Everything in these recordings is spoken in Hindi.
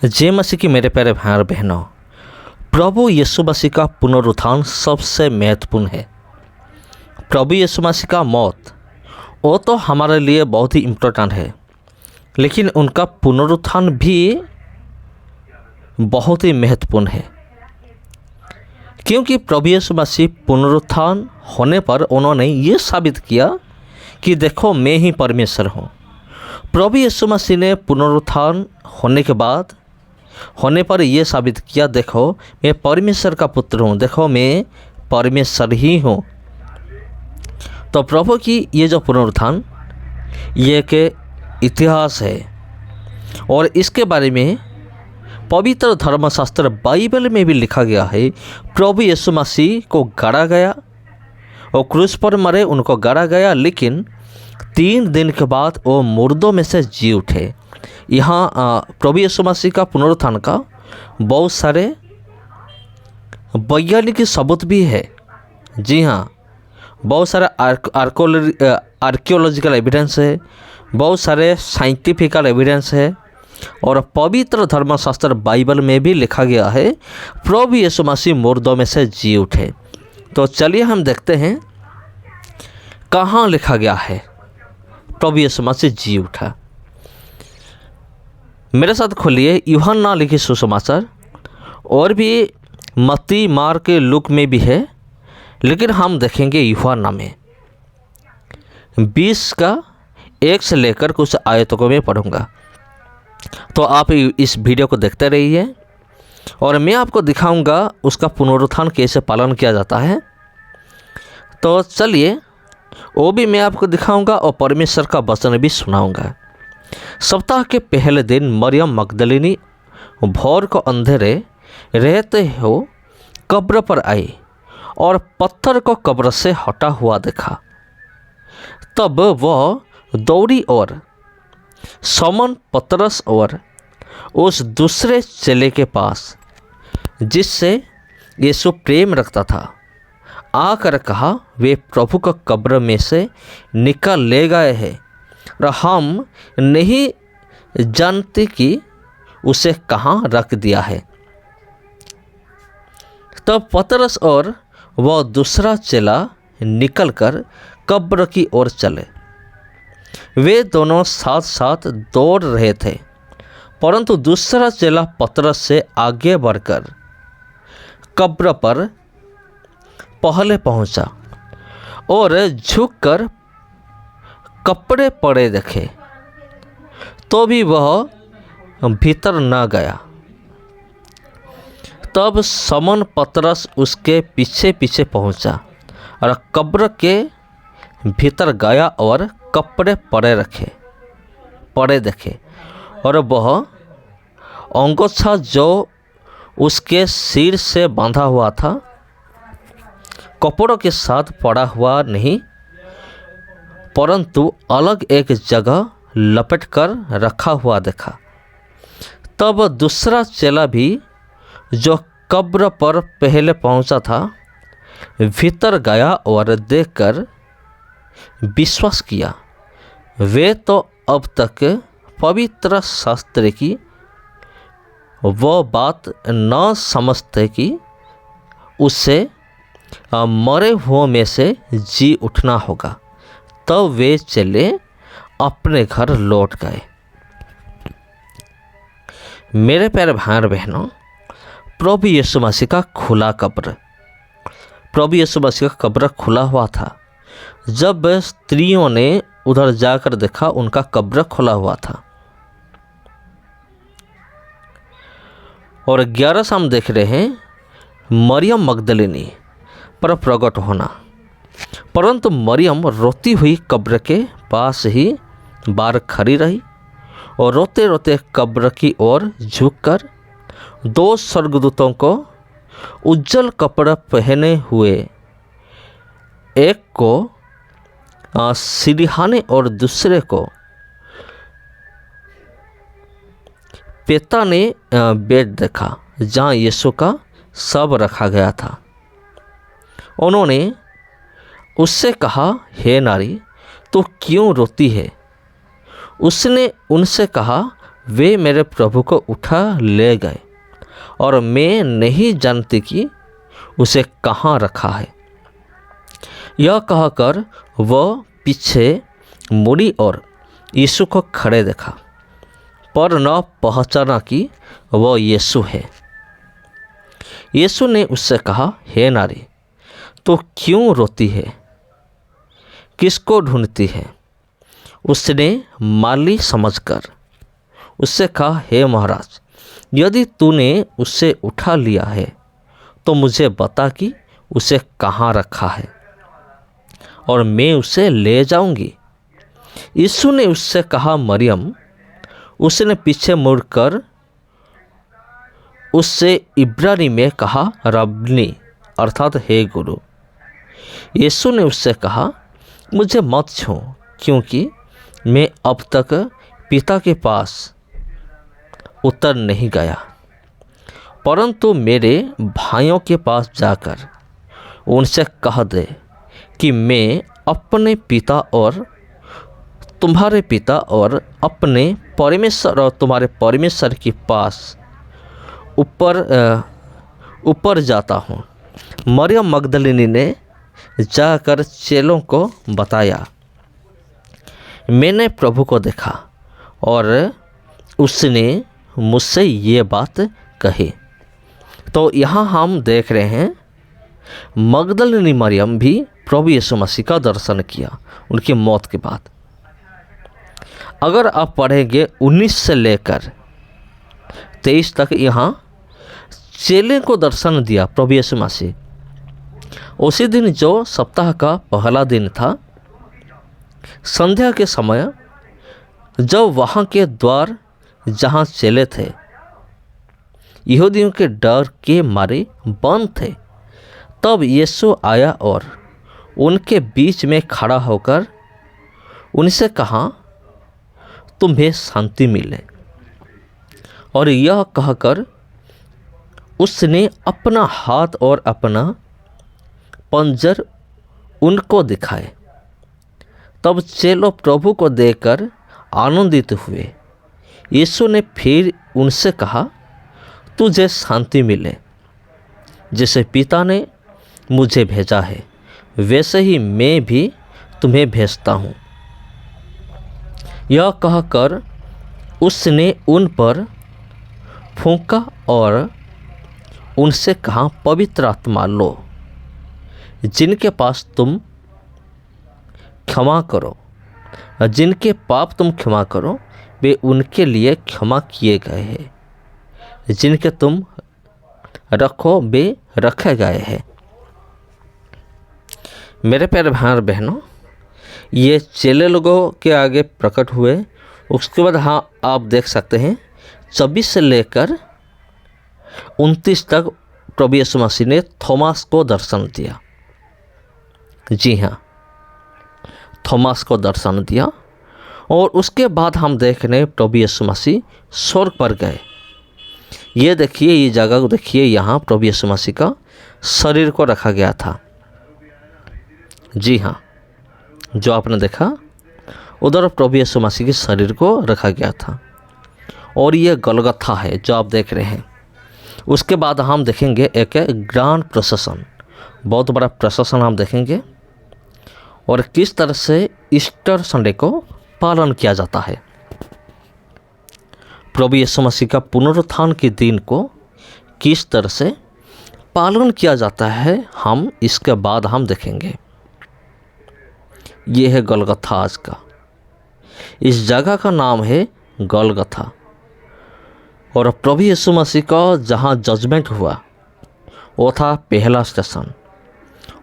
जय मसीह की मेरे प्यारे भाई और बहनों, प्रभु यीशु मसीह का पुनरुत्थान सबसे महत्वपूर्ण है। प्रभु यीशु मसीह का मौत वो तो हमारे लिए बहुत ही इम्पोर्टेंट है, लेकिन उनका पुनरुत्थान भी बहुत ही महत्वपूर्ण है, क्योंकि प्रभु यीशु मसीह पुनरुत्थान होने पर उन्होंने ये साबित किया कि देखो मैं ही परमेश्वर हूँ। प्रभु यीशु मसीह ने पुनरुत्थान होने पर यह साबित किया, देखो मैं परमेश्वर का पुत्र हूँ, देखो मैं परमेश्वर ही हूँ। तो प्रभु की ये जो पुनरुत्थान ये एक इतिहास है और इसके बारे में पवित्र धर्मशास्त्र बाइबल में भी लिखा गया है। प्रभु यीशु मसीह को गाड़ा गया और क्रूस पर मरे, उनको गाड़ा गया, लेकिन 3 दिन के बाद वो मुर्दों में से जी उठे। यहाँ प्रभु यीशु मसीह का पुनरुत्थान का बहुत सारे वैज्ञानिक सबूत भी है। जी हाँ, बहुत सारे आर्कियोलॉजिकल एविडेंस है, बहुत सारे साइंटिफिकल एविडेंस है और पवित्र धर्मशास्त्र बाइबल में भी लिखा गया है प्रभु यीशु मसीह मुर्दों में से जी उठे। तो चलिए हम देखते हैं कहाँ लिखा गया है प्रभु यीशु मसीह जी उठा। मेरे साथ खोलिए यूहन्ना लिखी सुसमाचार, और भी मत्ती, मार्क, लूक में भी है, लेकिन हम देखेंगे यूहन्ना में 20 का 1 से लेकर कुछ आयतों में पढ़ूंगा। तो आप इस वीडियो को देखते रहिए और मैं आपको दिखाऊंगा उसका पुनरुत्थान कैसे पालन किया जाता है। तो चलिए वो भी मैं आपको दिखाऊंगा और परमेश्वर का वचन भी सुनाऊंगा। सप्ताह के पहले दिन मरियम मगदलिनी भोर को अंधेरे रहते हो कब्र पर आई और पत्थर को कब्र से हटा हुआ देखा। तब वह दौड़ी और शमौन पतरस और उस दूसरे चेले के पास जिससे यीशु प्रेम रखता था आकर कहा, वे प्रभु को कब्र में से निकाल ले गए हैं और हम नहीं जानते कि उसे कहाँ रख दिया है। तब पतरस और वह दूसरा चेला निकलकर कब्र की ओर चले। वे दोनों साथ साथ दौड़ रहे थे, परंतु दूसरा चेला पतरस से आगे बढ़कर कब्र पर पहले पहुंचा और झुककर कपड़े पड़े देखे, तो भी वह भीतर न गया। तब शमौन पतरस उसके पीछे पीछे पहुंचा और कब्र के भीतर गया और कपड़े पड़े देखे, और वह अंगोछा जो उसके सिर से बांधा हुआ था कपड़ों के साथ पड़ा हुआ नहीं, परंतु अलग एक जगह लपेट कर रखा हुआ देखा। तब दूसरा चेला भी जो कब्र पर पहले पहुंचा था भीतर गया और देखकर विश्वास किया। वे तो अब तक पवित्र शास्त्र की वो बात न समझते कि उसे मरे हुओं में से जी उठना होगा। तब वे चले अपने घर लौट गए। मेरे प्यारे भाई और बहनों, प्रभु यीशु मसीह का खुला कब्र, प्रभु यीशु मसीह का कब्र खुला हुआ था। जब स्त्रियों ने उधर जाकर देखा, उनका कब्र खुला हुआ था। और 11 हम देख रहे हैं मरियम मगदलिनी पर प्रकट होना, परंतु मरियम रोती हुई कब्र के पास ही बाहर खड़ी रही और रोते रोते कब्र की ओर झुककर 2 स्वर्गदूतों को उज्जवल कपड़ा पहने हुए, एक को सिरहाने और दूसरे को पेता ने बेड देखा जहाँ यीशु का शव रखा गया था। उन्होंने उससे कहा, हे नारी, तो क्यों रोती है? उसने उनसे कहा, वे मेरे प्रभु को उठा ले गए और मैं नहीं जानती कि उसे कहाँ रखा है। यह कहकर वह पीछे मुड़ी और यीशु को खड़े देखा, पर न पहचाना कि वह यीशु है। यीशु ने उससे कहा, हे नारी, तो क्यों रोती है? किसको ढूंढती है? उसने माली समझकर उससे कहा, हे महाराज, यदि तूने उसे उठा लिया है तो मुझे बता कि उसे कहाँ रखा है और मैं उसे ले जाऊंगी। यीशु ने उससे कहा, मरियम। उसने पीछे मुड़कर उससे इब्रानी में कहा, रब्बनी, अर्थात हे गुरु। यीशु ने उससे कहा, मुझे मत छू, क्योंकि मैं अब तक पिता के पास उतर नहीं गया, परंतु मेरे भाइयों के पास जाकर उनसे कह दे कि मैं अपने पिता और तुम्हारे पिता और अपने परमेश्वर और तुम्हारे परमेश्वर के पास ऊपर जाता हूँ। मरियम मगदलिनी ने जाकर चेलों को बताया, मैंने प्रभु को देखा और उसने मुझसे ये बात कही। तो यहाँ हम देख रहे हैं मगदलिनी मरियम भी प्रभु यीशु मसीह का दर्शन किया उनकी मौत के बाद। अगर आप पढ़ेंगे 19 से लेकर 23 तक, यहाँ चेले को दर्शन दिया प्रभु यीशु मसीह। उसी दिन जो सप्ताह का पहला दिन था, संध्या के समय जब वहाँ के द्वार जहाँ चेले थे यहूदियों के डर के मारे बंद थे, तब यीशु आया और उनके बीच में खड़ा होकर उनसे कहा, तुम्हें शांति मिले। और यह कहकर उसने अपना हाथ और अपना पंजर उनको दिखाए। तब चेलों प्रभु को देखकर आनंदित हुए। यीशु ने फिर उनसे कहा, तुझे शांति मिले। जैसे पिता ने मुझे भेजा है, वैसे ही मैं भी तुम्हें भेजता हूँ। यह कहकर उसने उन पर फूंका और उनसे कहा, पवित्र आत्मा लो। जिनके पास तुम क्षमा करो, जिनके पाप तुम क्षमा करो, वे उनके लिए क्षमा किए गए हैं। जिनके तुम रखो, वे रखे गए हैं। मेरे प्यारे भाई और बहनों, ये चेले लोगों के आगे प्रकट हुए। उसके बाद हाँ, आप देख सकते हैं 24 से लेकर 29 तक प्रभु यीशु मसीह ने थोमास को दर्शन दिया। जी हाँ, थोमास को दर्शन दिया। और उसके बाद हम देख रहे हैं प्रभु यीशु मसीह स्वर्ग पर गए। ये देखिए, ये जगह को देखिए, यहाँ प्रभु यीशु मसीह का शरीर को रखा गया था। जी हाँ, जो आपने देखा उधर प्रभु यीशु मसीह के शरीर को रखा गया था। और ये गलगथा है जो आप देख रहे हैं। उसके बाद हम देखेंगे एक ग्रांड प्रोसेसन, बहुत बड़ा प्रोसेसन हम देखेंगे, और किस तरह से ईस्टर संडे को पालन किया जाता है। प्रभु यीशु मसीह का पुनरुत्थान के दिन को किस तरह से पालन किया जाता है, हम इसके बाद हम देखेंगे। ये है गलगथा आज का। इस जगह का नाम है गलगथा। और प्रभु यीशु मसीह का जहाँ जजमेंट हुआ वो था पहला स्टेशन,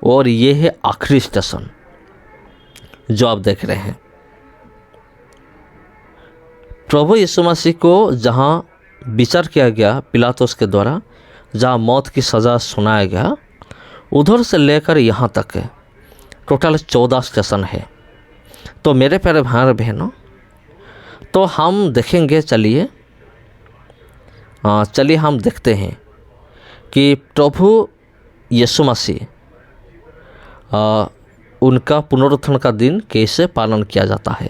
और ये है आखिरी स्टेशन जो आप देख रहे हैं। प्रभु यीशु मसीह को जहाँ विचार किया गया पिलातुस के द्वारा, जहाँ मौत की सज़ा सुनाया गया, उधर से लेकर यहाँ तक है टोटल 14 स्टेशन है। तो मेरे प्यारे भाई और बहनों, तो हम देखेंगे, चलिए हम देखते हैं कि प्रभु यीशु मसीह उनका पुनरुत्थान का दिन कैसे पालन किया जाता है।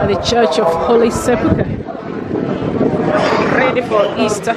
at the Church of Holy Sepulchre, ready for Easter.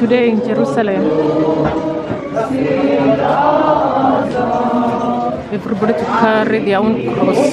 Today in Jerusalem, everybody to carry their own cross.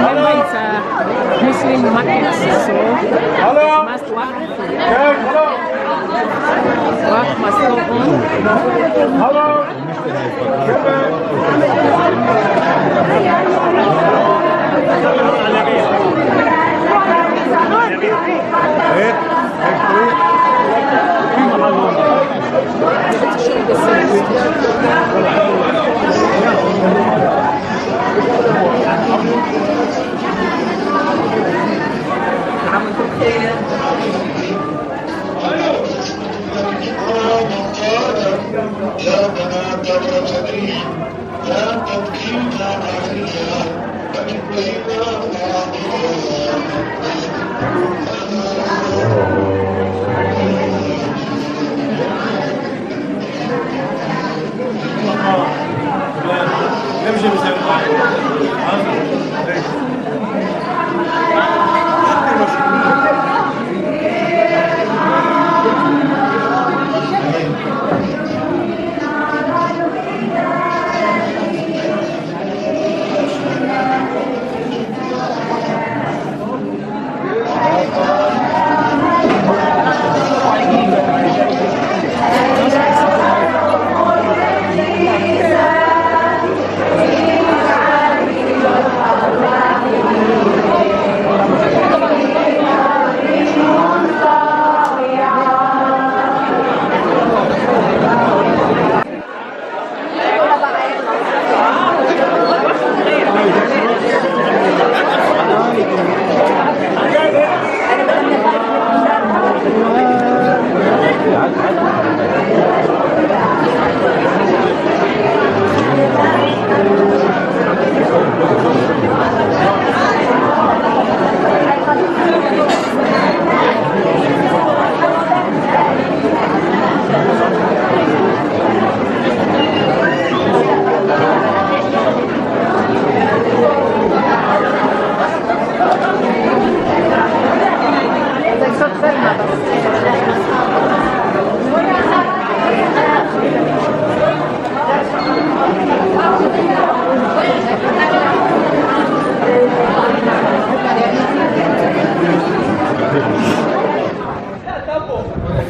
Remember, it's a Muslim market, so must work must go on.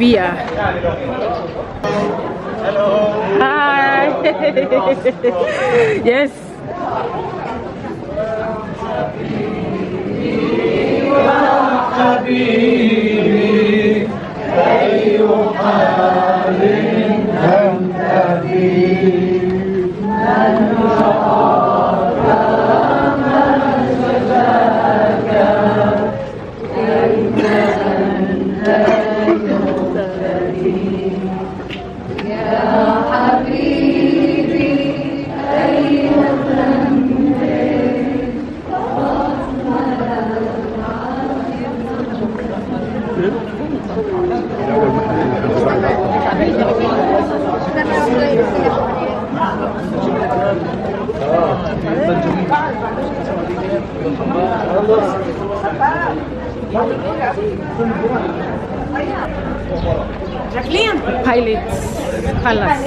Via. Hi. Yes. Pilots Palace.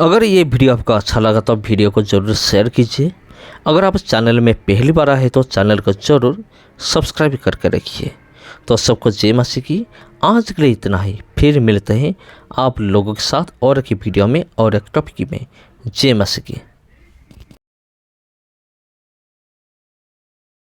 अगर ये वीडियो आपको अच्छा लगा तो वीडियो को ज़रूर शेयर कीजिए। अगर आप इस चैनल में पहली बार आए तो चैनल को ज़रूर सब्सक्राइब करके रखिए। तो सबको जय मसीह की। आज के लिए इतना ही, फिर मिलते हैं आप लोगों के साथ और एक वीडियो में और एक टॉपिक में। जय मसीह की।